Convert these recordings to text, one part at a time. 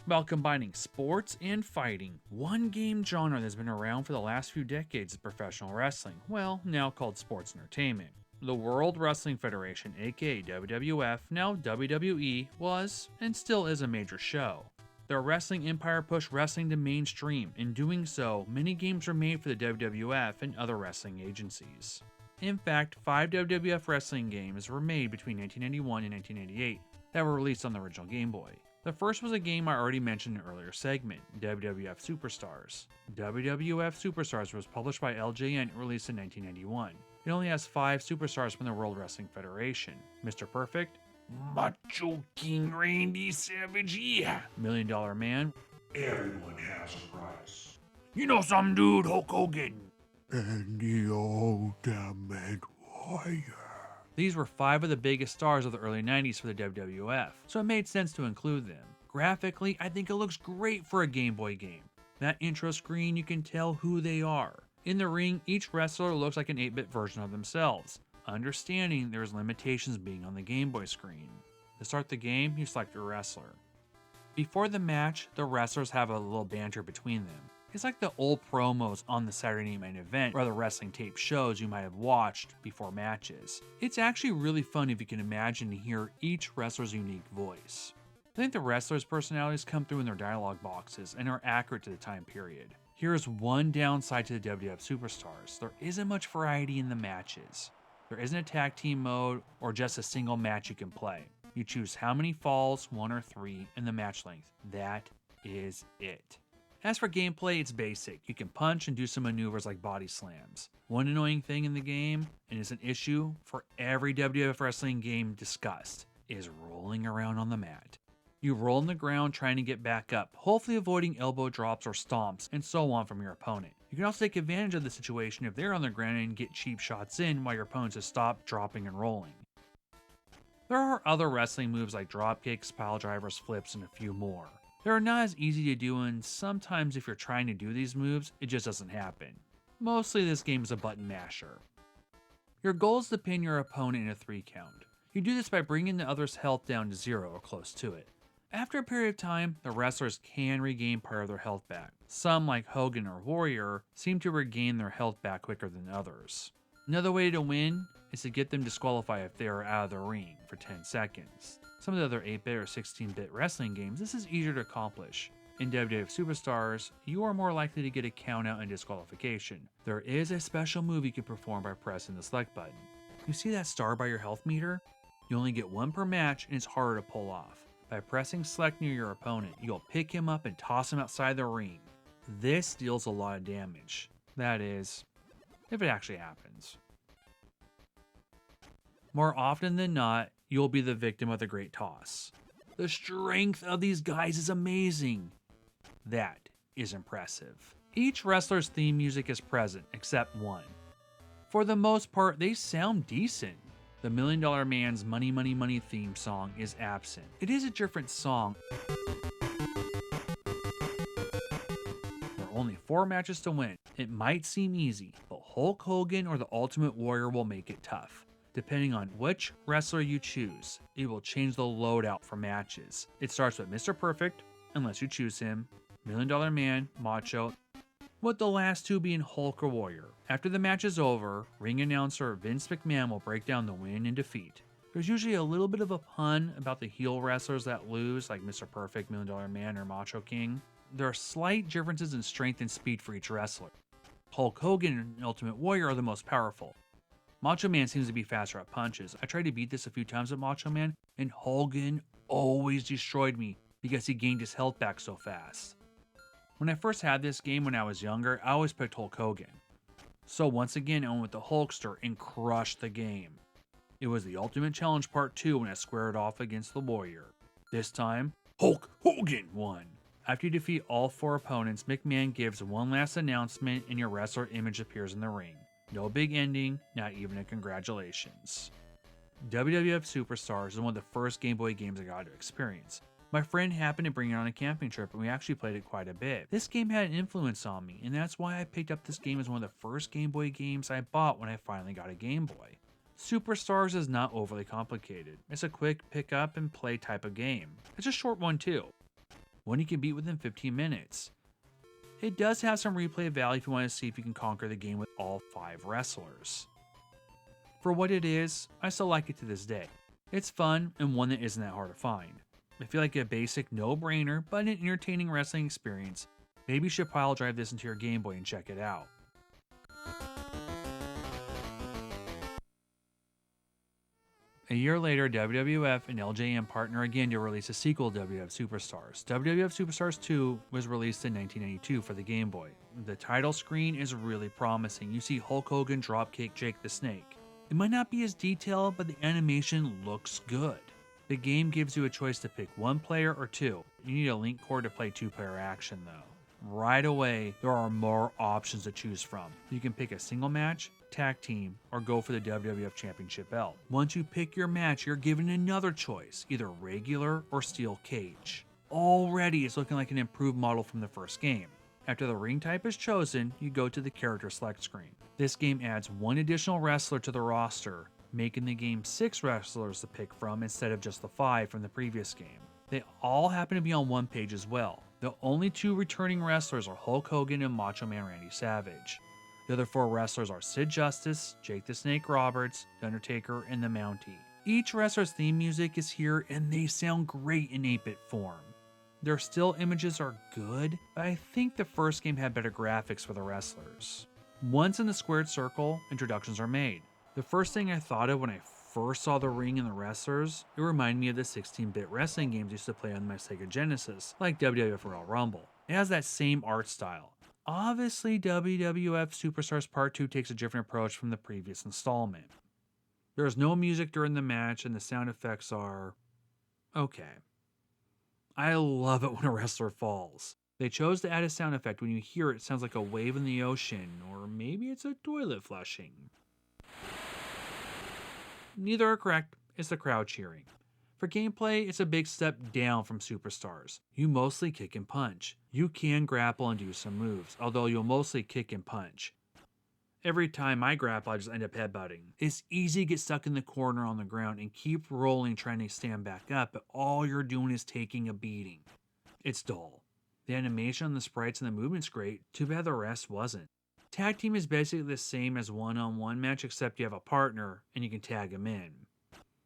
About combining sports and fighting, one game genre that's been around for the last few decades is professional wrestling, well, now called sports entertainment. The World Wrestling Federation, aka WWF, now WWE, was and still is a major show. Their wrestling empire pushed wrestling to mainstream. In doing so, many games were made for the WWF and other wrestling agencies. In fact, 5 WWF wrestling games were made between 1991 and 1988 that were released on the original Game Boy. The first was a game I already mentioned in an earlier segment, WWF Superstars. WWF Superstars was published by LJN and released in 1991. It only has 5 superstars from the World Wrestling Federation: Mr. Perfect, Macho King Randy Savage, yeah, $1 Million Man, Everyone has a price. you know some dude, Hulk Hogan, And the Ultimate Warrior. These were 5 of the biggest stars of the early 90s for the WWF, so it made sense to include them. Graphically, I think it looks great for a Game Boy game. That intro screen, you can tell who they are. In the ring, each wrestler looks like an 8-bit version of themselves, understanding there's limitations being on the Game Boy screen. To start the game, you select your wrestler. Before the match, the wrestlers have a little banter between them. It's like the old promos on the Saturday Night Main Event or the wrestling tape shows you might have watched before matches. It's actually really fun if you can imagine and hear each wrestler's unique voice. I think the wrestlers' personalities come through in their dialogue boxes and are accurate to the time period. Here's one downside to the WWF Superstars: there isn't much variety in the matches. There isn't a tag team mode or just a single match you can play. You choose how many falls, 1 or 3, and the match length. That is it. As for gameplay, it's basic. You can punch and do some maneuvers like body slams. One annoying thing in the game, and it's an issue for every WWF wrestling game discussed, is rolling around on the mat. You roll on the ground trying to get back up, hopefully avoiding elbow drops or stomps, and so on from your opponent. You can also take advantage of the situation if they're on the ground and get cheap shots in while your opponents just stop dropping and rolling. There are other wrestling moves like drop kicks, pile drivers, flips, and a few more. They're not as easy to do, and sometimes if you're trying to do these moves, it just doesn't happen. Mostly this game is a button masher. Your goal is to pin your opponent in a 3 count. You do this by bringing the other's health down to 0 or close to it. After a period of time, the wrestlers can regain part of their health back. Some, like Hogan or Warrior, seem to regain their health back quicker than others. Another way to win is to get them disqualified if they are out of the ring for 10 seconds. Some of the other 8-bit or 16-bit wrestling games, this is easier to accomplish. In WWF Superstars, you are more likely to get a countout and disqualification. There is a special move you can perform by pressing the select button. You see that star by your health meter? You only get 1 per match and it's harder to pull off. By pressing select near your opponent, you'll pick him up and toss him outside the ring. This deals a lot of damage. That is, if it actually happens. More often than not, you'll be the victim of the great toss. The strength of these guys is amazing. That is impressive. Each wrestler's theme music is present, except one. For the most part, they sound decent. The $1 Million Man's Money Money Money theme song is absent. It is a different song. There are only 4 matches to win. It might seem easy, but Hulk Hogan or the Ultimate Warrior will make it tough. Depending on which wrestler you choose, it will change the loadout for matches. It starts with Mr. Perfect, unless you choose him, $1 Million Man, Macho, with the last 2 being Hulk or Warrior. After the match is over, ring announcer Vince McMahon will break down the win and defeat. There's usually a little bit of a pun about the heel wrestlers that lose, like Mr. Perfect, $1 Million Man, or Macho King. There are slight differences in strength and speed for each wrestler. Hulk Hogan and Ultimate Warrior are the most powerful. Macho Man seems to be faster at punches. I tried to beat this a few times with Macho Man, and Hogan always destroyed me because he gained his health back so fast. When I first had this game when I was younger, I always picked Hulk Hogan. So once again, I went with the Hulkster and crushed the game. It was the Ultimate Challenge Part 2 when I squared off against the Warrior. This time, Hulk Hogan won. After you defeat all 4 opponents, McMahon gives one last announcement and your wrestler image appears in the ring. No big ending, not even a congratulations. WWF Superstars is one of the first Game Boy games I got to experience. My friend happened to bring it on a camping trip and we actually played it quite a bit. This game had an influence on me, and that's why I picked up this game as one of the first Game Boy games I bought when I finally got a Game Boy. Superstars is not overly complicated. It's a quick pick up and play type of game. It's a short one too. one you can beat within 15 minutes. It does have some replay value if you want to see if you can conquer the game with all 5 wrestlers. For what it is, I still like it to this day. It's fun and one that isn't that hard to find. I feel like a basic no-brainer but an entertaining wrestling experience. Maybe you should pile drive this into your Game Boy and check it out. A year later, WWF and LJN partner again to release a sequel to WWF Superstars. WWF Superstars 2 was released in 1992 for the Game Boy. The title screen is really promising. You see Hulk Hogan dropkick Jake the Snake. It might not be as detailed, but the animation looks good. The game gives you a choice to pick 1 player or 2. You need a link cord to play 2-player action though. Right away, there are more options to choose from. You can pick a single match, tag team, or go for the WWF Championship belt. Once you pick your match, you're given another choice, either regular or steel cage. Already, it's looking like an improved model from the first game. After the ring type is chosen, you go to the character select screen. This game adds 1 additional wrestler to the roster, making the game 6 wrestlers to pick from instead of just the 5 from the previous game. They all happen to be on one page as well. The only 2 returning wrestlers are Hulk Hogan and Macho Man Randy Savage. The other 4 wrestlers are Sid Justice, Jake the Snake Roberts, The Undertaker, and the Mountie. Each wrestler's theme music is here and they sound great in 8-bit form. Their still images are good, but I think the first game had better graphics for the wrestlers. Once in the squared circle, introductions are made. The first thing I thought of when I first saw the ring and the wrestlers, it reminded me of the 16-bit wrestling games I used to play on my Sega Genesis, like WWF Royal Rumble. It has that same art style. Obviously, WWF Superstars Part 2 takes a different approach from the previous installment. There is no music during the match and the sound effects are okay. I love it when a wrestler falls. They chose to add a sound effect when you hear it, it sounds like a wave in the ocean, or maybe it's a toilet flushing. Neither are correct, it's the crowd cheering. For gameplay, it's a big step down from Superstars. You mostly kick and punch. You can grapple and do some moves, although you'll mostly kick and punch. Every time I grapple, I just end up headbutting. It's easy to get stuck in the corner on the ground and keep rolling trying to stand back up, but all you're doing is taking a beating. It's dull. The animation on the sprites and the movement's great, too bad the rest wasn't. Tag team is basically the same as one-on-one match except you have a partner and you can tag him in.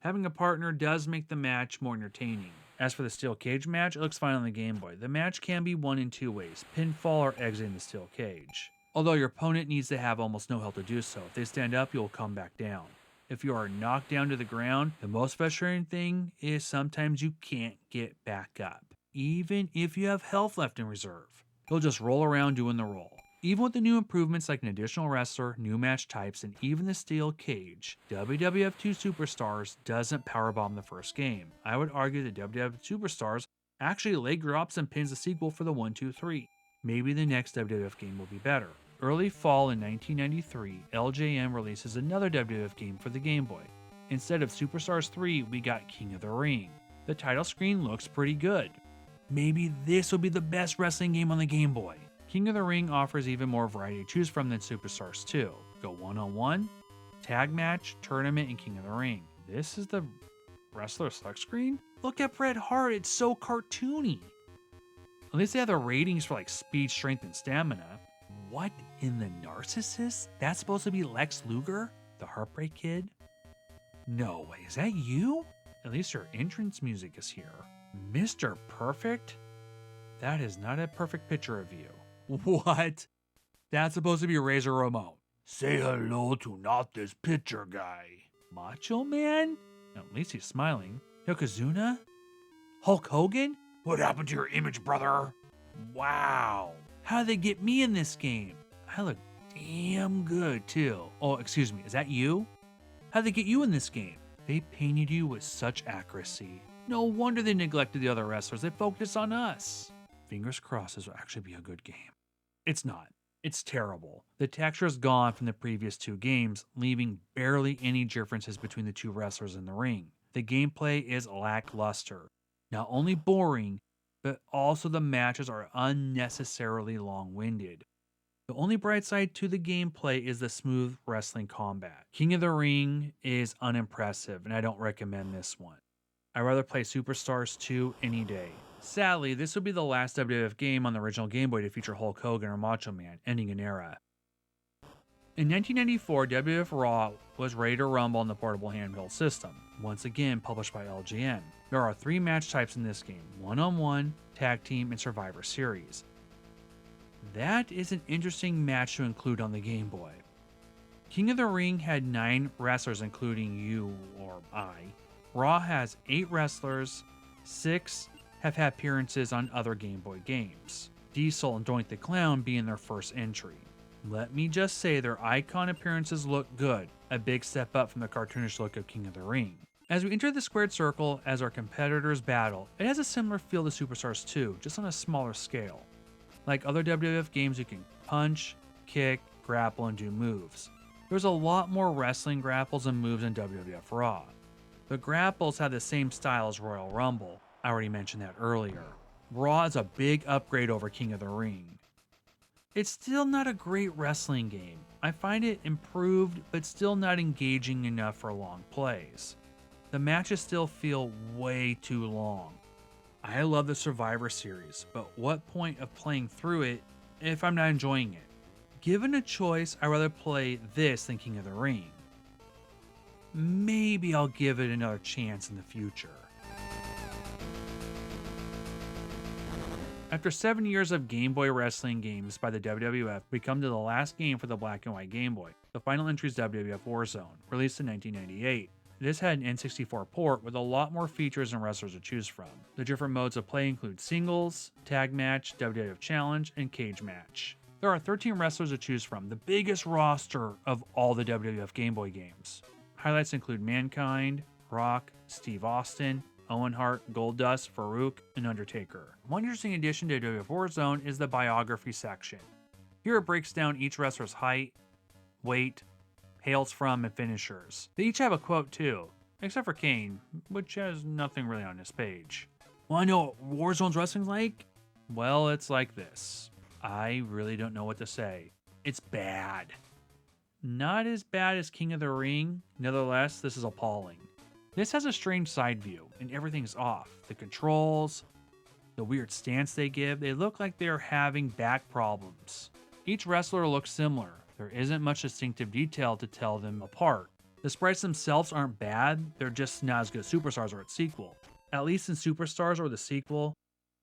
Having a partner does make the match more entertaining. As for the steel cage match, it looks fine on the Game Boy. The match can be won in 2 ways, pinfall or exiting the steel cage. Although your opponent needs to have almost no health to do so. If they stand up, you'll come back down. If you are knocked down to the ground, the most frustrating thing is sometimes you can't get back up, even if you have health left in reserve. You'll just roll around doing the roll. Even with the new improvements like an additional wrestler, new match types, and even the steel cage, WWF 2 Superstars doesn't powerbomb the first game. I would argue that WWF Superstars actually leg drops and pins the sequel for the 1, 2, 3. Maybe the next WWF game will be better. Early fall in 1993, LJN releases another WWF game for the Game Boy. Instead of Superstars 3, we got King of the Ring. The title screen looks pretty good. Maybe this will be the best wrestling game on the Game Boy. King of the Ring offers even more variety to choose from than Superstars 2. Go one-on-one, tag match, tournament, and King of the Ring. This is the wrestler select screen? Look at Bret Hart, it's so cartoony. At least they have the ratings for like speed, strength, and stamina. What in the Narcissist? That's supposed to be Lex Luger? The Heartbreak Kid? No way, is that you? At least your entrance music is here. Mr. Perfect? That is not a perfect picture of you. What? That's supposed to be Razor Ramon. Say hello to not this picture guy. Macho Man? At least he's smiling. Yokozuna? Hulk Hogan? What happened to your image, brother? Wow. How did they get me in this game? I look damn good, too. Oh, excuse me, is that you? How did they get you in this game? They painted you with such accuracy. No wonder they neglected the other wrestlers. They focused on us. Fingers crossed this will actually be a good game. It's not. It's terrible. The texture is gone from the previous 2 games, leaving barely any differences between the 2 wrestlers in the ring. The gameplay is lackluster. Not only boring, but also the matches are unnecessarily long-winded. The only bright side to the gameplay is the smooth wrestling combat. King of the Ring is unimpressive, and I don't recommend this one. I'd rather play Superstars 2 any day. Sadly, this would be the last WWF game on the original Game Boy to feature Hulk Hogan or Macho Man, ending an era. In 1994, WWF Raw was ready to rumble on the portable handheld system, once again published by LJN. There are 3 match types in this game: one-on-one, tag team, and Survivor Series. That is an interesting match to include on the Game Boy. King of the Ring had 9 wrestlers, including you or I. Raw has 8 wrestlers, 6 have had appearances on other Game Boy games, Diesel and Doink the Clown being their first entry. Let me just say their icon appearances look good, a big step up from the cartoonish look of King of the Ring. As we enter the squared circle as our competitors battle, it has a similar feel to Superstars 2, just on a smaller scale. Like other WWF games, you can punch, kick, grapple, and do moves. There's a lot more wrestling grapples and moves in WWF Raw. The grapples have the same style as Royal Rumble, I already mentioned that earlier. Raw is a big upgrade over King of the Ring. It's still not a great wrestling game. I find it improved, but still not engaging enough for long plays. The matches still feel way too long. I love the Survivor Series, but what point of playing through it if I'm not enjoying it? Given a choice, I'd rather play this than King of the Ring. Maybe I'll give it another chance in the future. After 7 years of Game Boy wrestling games by the WWF, we come to the last game for the black and white Game Boy. The final entry is WWF Warzone, released in 1998. This had an N64 port with a lot more features and wrestlers to choose from. The different modes of play include singles, tag match, WWF challenge, and cage match. There are 13 wrestlers to choose from, the biggest roster of all the WWF Game Boy games. Highlights include Mankind, Rock, Steve Austin, Owen Hart, Goldust, Farouk, and Undertaker. One interesting addition to WWF Warzone is the biography section. Here it breaks down each wrestler's height, weight, hails from, and finishers. They each have a quote too, except for Kane, which has nothing really on this page. Want to know what Warzone's wrestling's like? Well, it's like this. I really don't know what to say. It's bad. Not as bad as King of the Ring, nevertheless, this is appalling. This has a strange side view, and everything's off. The controls, the weird stance they give, they look like they're having back problems. Each wrestler looks similar. There isn't much distinctive detail to tell them apart. The sprites themselves aren't bad, they're just not as good as Superstars or its sequel. At least in Superstars or the sequel,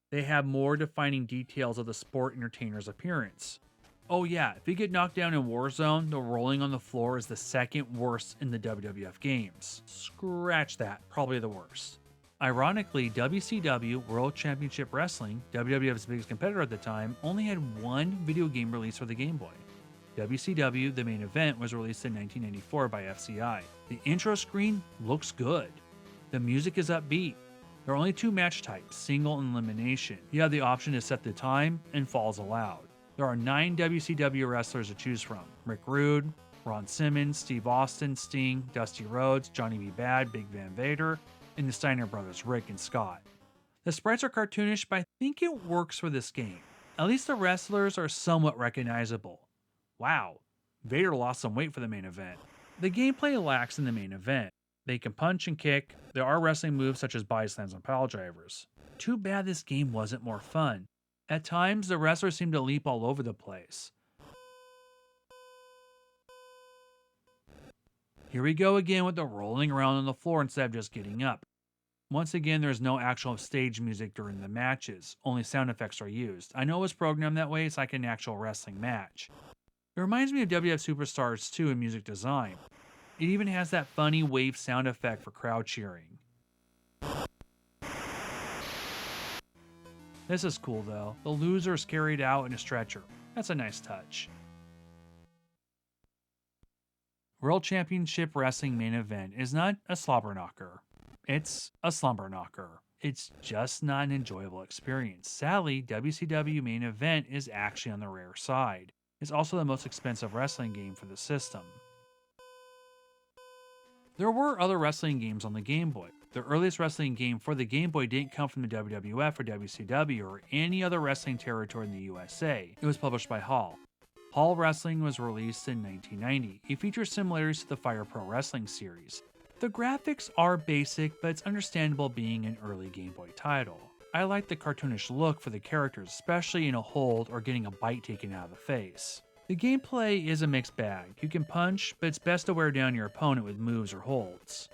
they have more defining details of the sport entertainer's appearance. Oh yeah, if you get knocked down in Warzone, the rolling on the floor is the second worst in the WWF games. Scratch that, probably the worst. Ironically, WCW, World Championship Wrestling, WWF's biggest competitor at the time, only had one video game release for the Game Boy. WCW, the main event, was released in 1994 by FCI. The intro screen looks good. The music is upbeat. There are only 2 match types, single and elimination. You have the option to set the time and falls allowed. There are 9 WCW wrestlers to choose from: Rick Rude, Ron Simmons, Steve Austin, Sting, Dusty Rhodes, Johnny B. Bad, Big Van Vader, and the Steiner brothers, Rick and Scott. The sprites are cartoonish, but I think it works for this game. At least the wrestlers are somewhat recognizable. Wow, Vader lost some weight for the main event. The gameplay lacks in the main event. They can punch and kick. There are wrestling moves such as body slams and pile drivers. Too bad this game wasn't more fun. At times, the wrestlers seem to leap all over the place. Here we go again with the rolling around on the floor instead of just getting up. Once again, there's no actual stage music during the matches, only sound effects are used. I know it was programmed that way, it's like an actual wrestling match. It reminds me of WWF Superstars 2 in music design. It even has that funny wave sound effect for crowd cheering. This is cool though. The loser is carried out in a stretcher. That's a nice touch. World Championship Wrestling main event is not a slobber knocker. It's a slumber knocker. It's just not an enjoyable experience. Sadly, WCW main event is actually on the rare side. It's also the most expensive wrestling game for the system. There were other wrestling games on the Game Boy. The earliest wrestling game for the Game Boy didn't come from the WWF or WCW or any other wrestling territory in the USA. It was published by Hall. Hall Wrestling was released in 1990. It features similarities to the Fire Pro Wrestling series. The graphics are basic, but it's understandable being an early Game Boy title. I like the cartoonish look for the characters, especially in a hold or getting a bite taken out of the face. The gameplay is a mixed bag. You can punch, but it's best to wear down your opponent with moves or holds.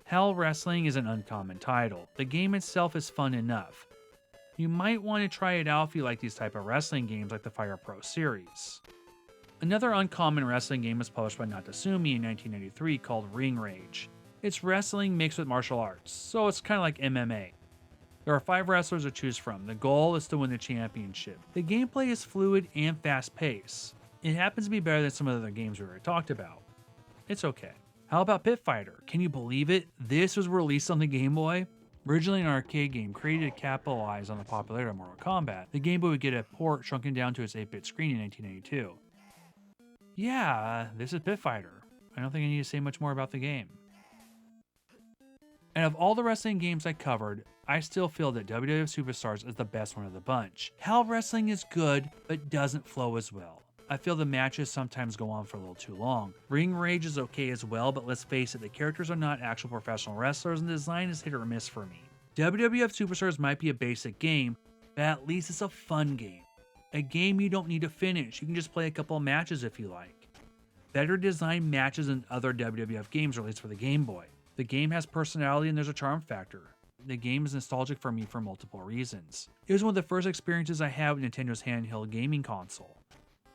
Hell Wrestling is an uncommon title. The game itself is fun enough. You might want to try it out if you like these type of wrestling games like the Fire Pro series. Another uncommon wrestling game was published by Natsumi in 1993 called Ring Rage. It's wrestling mixed with martial arts, so it's kind of like MMA. There are 5 wrestlers to choose from. The goal is to win the championship. The gameplay is fluid and fast-paced. It happens to be better than some of the other games we already talked about. It's okay. How about Pit Fighter? Can you believe it? This was released on the Game Boy? Originally an arcade game created to capitalize on the popularity of Mortal Kombat, the Game Boy would get a port shrunken down to its 8-bit screen in 1992. Yeah, this is Pit Fighter. I don't think I need to say much more about the game. And of all the wrestling games I covered, I still feel that WWE Superstars is the best one of the bunch. Hell Wrestling is good, but doesn't flow as well. I feel the matches sometimes go on for a little too long. Ring Rage is okay as well, but let's face it, the characters are not actual professional wrestlers and the design is hit or miss for me. WWF Superstars might be a basic game, but at least it's a fun game. A game you don't need to finish, you can just play a couple of matches if you like. Better designed matches than other WWF games released for the Game Boy. The game has personality and there's a charm factor. The game is nostalgic for me for multiple reasons. It was one of the first experiences I had with Nintendo's handheld gaming console.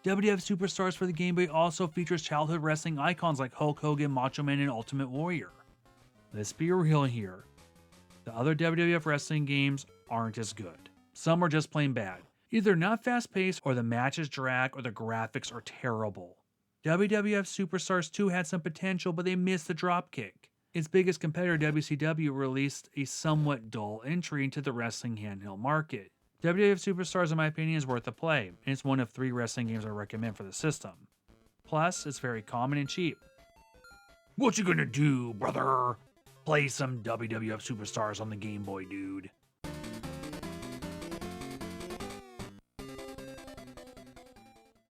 WWF Superstars for the Game Boy also features childhood wrestling icons like Hulk Hogan, Macho Man, and Ultimate Warrior. Let's be real here. The other WWF wrestling games aren't as good. Some are just plain bad. Either not fast-paced, or the matches drag, or the graphics are terrible. WWF Superstars 2 had some potential, but they missed the dropkick. Its biggest competitor, WCW, released a somewhat dull entry into the wrestling handheld market. WWF Superstars, in my opinion, is worth a play, and it's one of 3 wrestling games I recommend for the system. Plus, it's very common and cheap. What you gonna do, brother? Play some WWF Superstars on the Game Boy, dude.